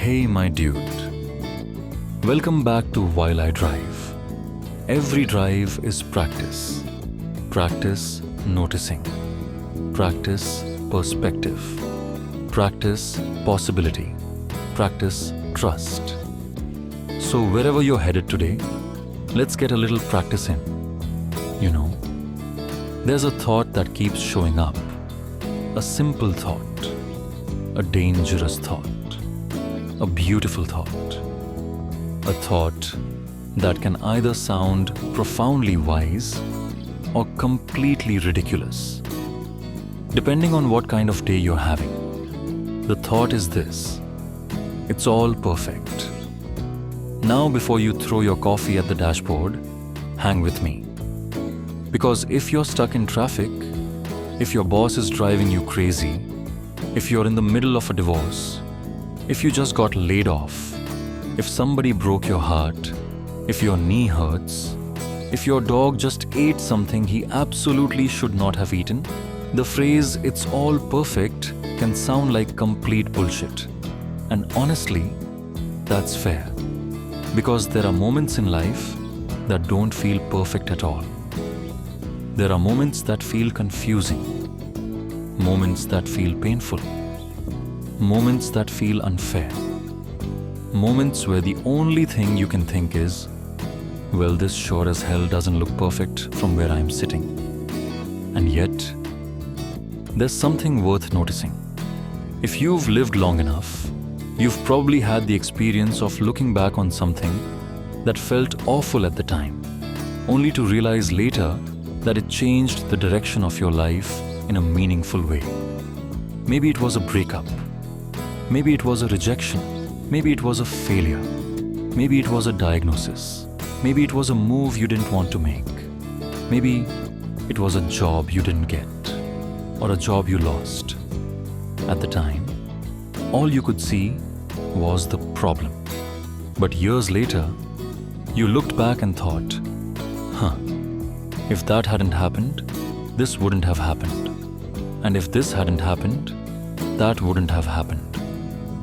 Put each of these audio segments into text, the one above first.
Hey, my dude. Welcome back to While I Drive. Every drive is practice. Practice noticing. Practice perspective. Practice possibility. Practice trust. So, wherever you're headed today, let's get a little practice in. You know, there's a thought that keeps showing up. A simple thought. A dangerous thought. A beautiful thought. A thought that can either sound profoundly wise or completely ridiculous, depending on what kind of day you're having. The thought is this: it's all perfect. Now, before you throw your coffee at the dashboard, hang with me. Because if you're stuck in traffic, if your boss is driving you crazy, if you're in the middle of a divorce, if you just got laid off, if somebody broke your heart, if your knee hurts, if your dog just ate something he absolutely should not have eaten, the phrase "it's all perfect" can sound like complete bullshit. And honestly, that's fair. Because there are moments in life that don't feel perfect at all. There are moments that feel confusing, moments that feel painful, moments that feel unfair, moments where the only thing you can think is, well, this sure as hell doesn't look perfect from where I'm sitting. And yet, there's something worth noticing. If you've lived long enough, you've probably had the experience of looking back on something that felt awful at the time, only to realize later that it changed the direction of your life in a meaningful way. Maybe it was a breakup. Maybe it was a rejection. Maybe it was a failure. Maybe it was a diagnosis. Maybe it was a move you didn't want to make. Maybe it was a job you didn't get, or a job you lost. At the time, all you could see was the problem. But years later, you looked back and thought, if that hadn't happened, this wouldn't have happened. And if this hadn't happened, that wouldn't have happened.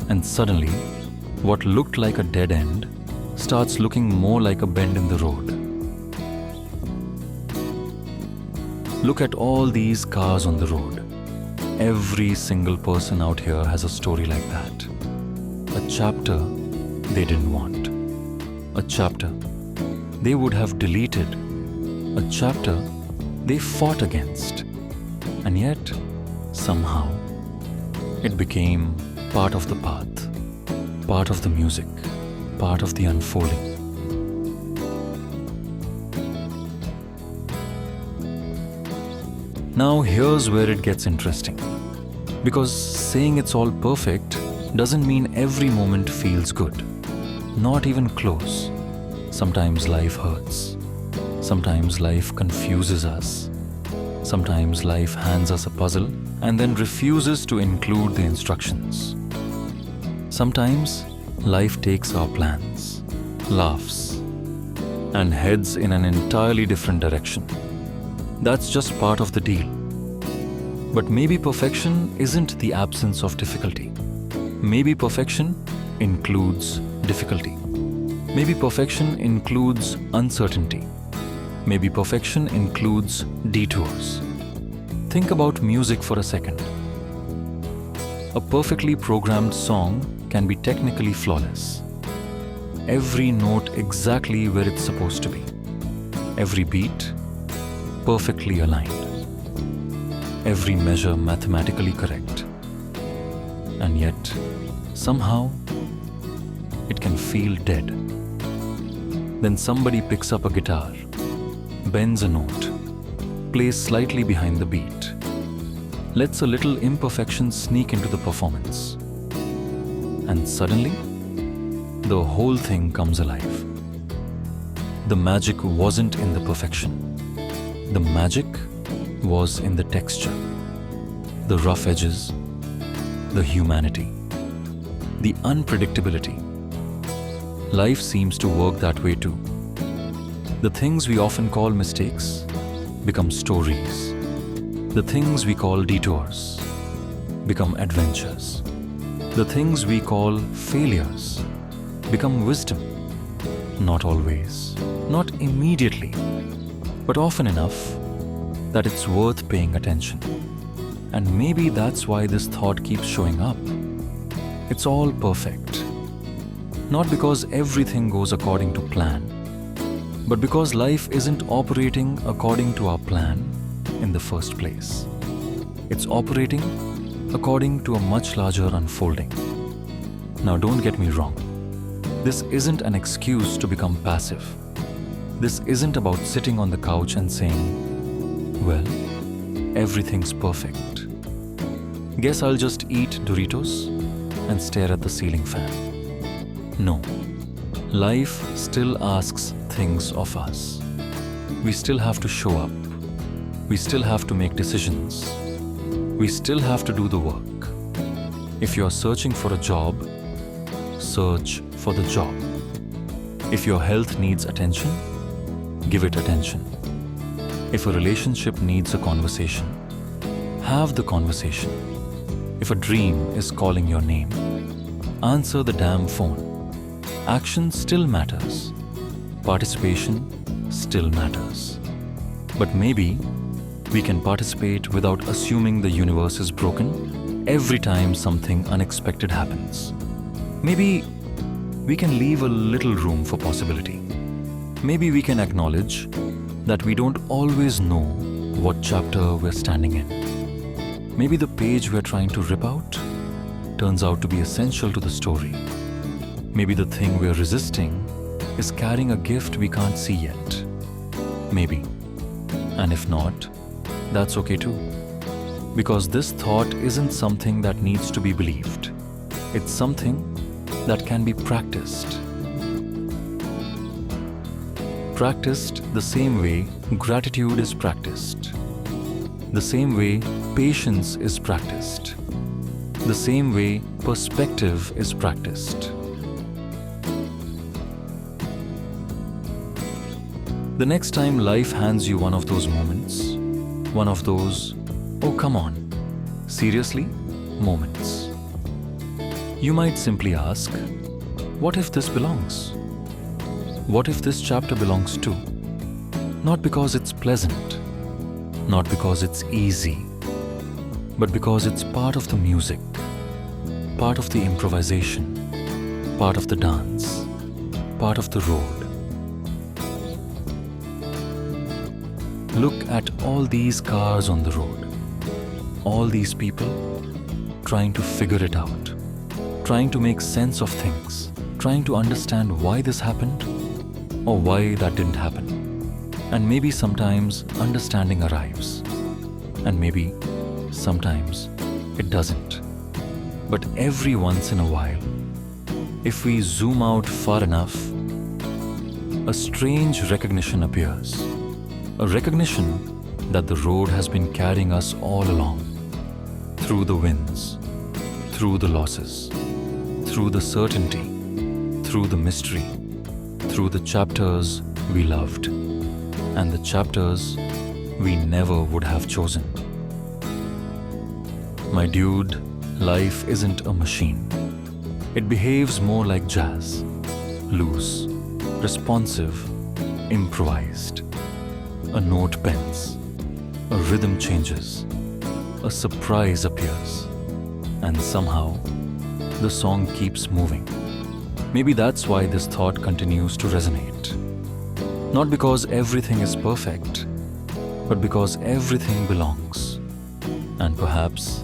And suddenly, what looked like a dead end starts looking more like a bend in the road. Look at all these cars on the road. Every single person out here has a story like that. A chapter they didn't want. A chapter they would have deleted. A chapter they fought against. And yet, somehow, it became part of the path, part of the music, part of the unfolding. Now here's where it gets interesting. Because saying it's all perfect doesn't mean every moment feels good. Not even close. Sometimes life hurts. Sometimes life confuses us. Sometimes life hands us a puzzle and then refuses to include the instructions. Sometimes life takes our plans, laughs, and heads in an entirely different direction. That's just part of the deal. But maybe perfection isn't the absence of difficulty. Maybe perfection includes difficulty. Maybe perfection includes uncertainty. Maybe perfection includes detours. Think about music for a second. A perfectly programmed song can be technically flawless. Every note exactly where it's supposed to be. Every beat perfectly aligned. Every measure mathematically correct. And yet, somehow, it can feel dead. Then somebody picks up a guitar, bends a note, plays slightly behind the beat, lets a little imperfection sneak into the performance. And suddenly, the whole thing comes alive. The magic wasn't in the perfection. The magic was in the texture, the rough edges, the humanity, the unpredictability. Life seems to work that way too. The things we often call mistakes become stories. The things we call detours become adventures. The things we call failures become wisdom. Not always, not immediately, but often enough that it's worth paying attention. And maybe that's why this thought keeps showing up. It's all perfect. Not because everything goes according to plan, but because life isn't operating according to our plan in the first place. It's operating according to a much larger unfolding. Now, don't get me wrong. This isn't an excuse to become passive. This isn't about sitting on the couch and saying, well, everything's perfect. Guess I'll just eat Doritos and stare at the ceiling fan. No. Life still asks things of us. We still have to show up. We still have to make decisions. We still have to do the work. If you are searching for a job, search for the job. If your health needs attention, give it attention. If a relationship needs a conversation, have the conversation. If a dream is calling your name, answer the damn phone. Action still matters. Participation still matters. But maybe we can participate without assuming the universe is broken every time something unexpected happens. Maybe we can leave a little room for possibility. Maybe we can acknowledge that we don't always know what chapter we're standing in. Maybe the page we're trying to rip out turns out to be essential to the story. Maybe the thing we're resisting is carrying a gift we can't see yet. Maybe. And if not, that's okay too. Because this thought isn't something that needs to be believed. It's something that can be practiced. Practiced the same way gratitude is practiced. The same way patience is practiced. The same way perspective is practiced. The next time life hands you one of those moments, one of those, oh come on, seriously, moments, you might simply ask, what if this belongs? What if this chapter belongs too? Not because it's pleasant, not because it's easy, but because it's part of the music, part of the improvisation, part of the dance, part of the road. Look at all these cars on the road, all these people trying to figure it out, trying to make sense of things, trying to understand why this happened or why that didn't happen. And maybe sometimes understanding arrives, and maybe sometimes it doesn't. But every once in a while, if we zoom out far enough, a strange recognition appears. A recognition that the road has been carrying us all along, through the wins, through the losses, through the certainty, through the mystery, through the chapters we loved, and the chapters we never would have chosen. My dude, life isn't a machine. It behaves more like jazz, loose, responsive, improvised. A note bends, a rhythm changes, a surprise appears, and somehow the song keeps moving. Maybe that's why this thought continues to resonate. Not because everything is perfect, but because everything belongs. And perhaps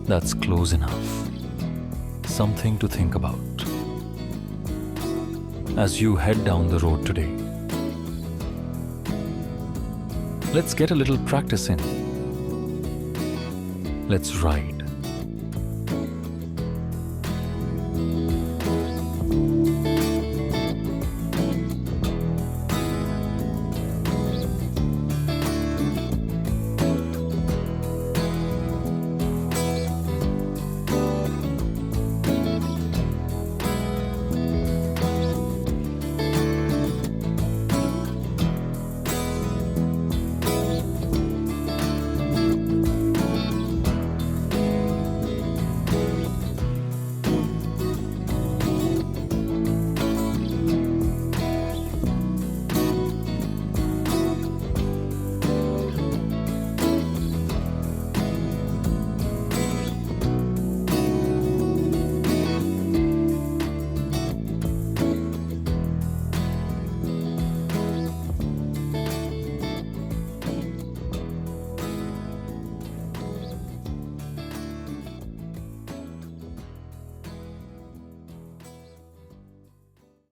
that's close enough. Something to think about. As you head down the road today, let's get a little practice in. Let's ride.